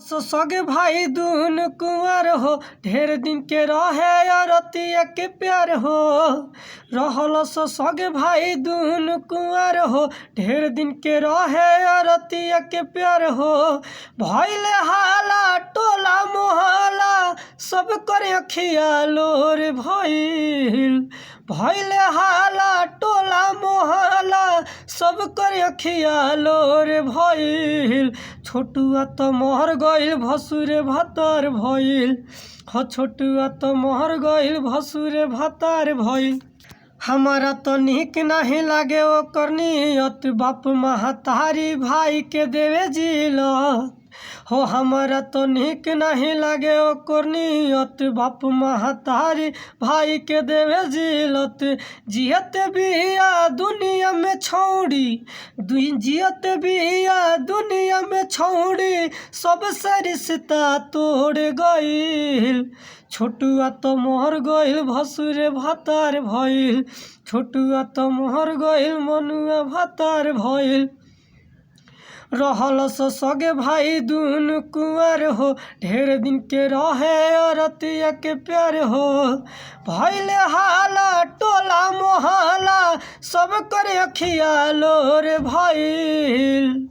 सगे भाई दून कुंवर हो, ढेर दिन के रहे रतिया के प्यार हो। रहल सगे भाई दून कुंवर हो, ढेर दिन के रहे रतिया के प्यार हो। भइले हाला टोला मोहल्ला, सब कर अखिया लोर भइल। भइले हाला टोला मोहल्ला, सब कर अखिया लोर भइल। छोटुआ तो मोहर गइल भसुरे भतार भइल। ह छोटुआ तो मोहर गइल भसुरे भतार भइल। हमारा तो निक नहीं लागे ओकर नियत, बाप महतारी भाई के देवे जिलत हो। हमारा तो निक नहीं लागे ओकर नियत, बाप महतारी भाई के देवे जिलत। जियत बिया दुनिया में छौड़ी, जियत बिया दुनिया में छौड़ी, सबसे रिश्ता तोड़ गइल। छोटुआ तो मोहर गइल भसुरे भतार भइल। छोटुआ तो मोहर गइल मनुआ भतार भइल। रहल सगे भाई दून कुंवर हो, ढेर दिन के रहे रतिया के प्यार हो। भइले हाला टोला मोहल्ला, सब कर अखिया लोर भइल।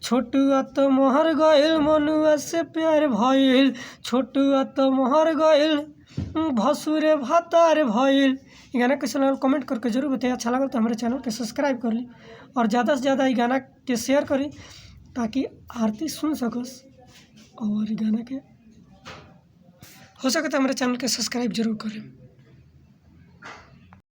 छोटुआ तो मोहर गइल मनुआ से प्यार भइल। छोटुआ तो मोहर गइल भसुरे भतार भइल। ये गाना कैसा लगा कमेंट करके जरूर बताइए। अच्छा लगा तो हमारे चैनल के सब्सक्राइब कर ली और ज़्यादा से ज़्यादा ये गाना के शेयर करी ताकि आरती सुन सकस। और गाना के हो सके तो हमारे चैनल के सब्सक्राइब जरूर करें।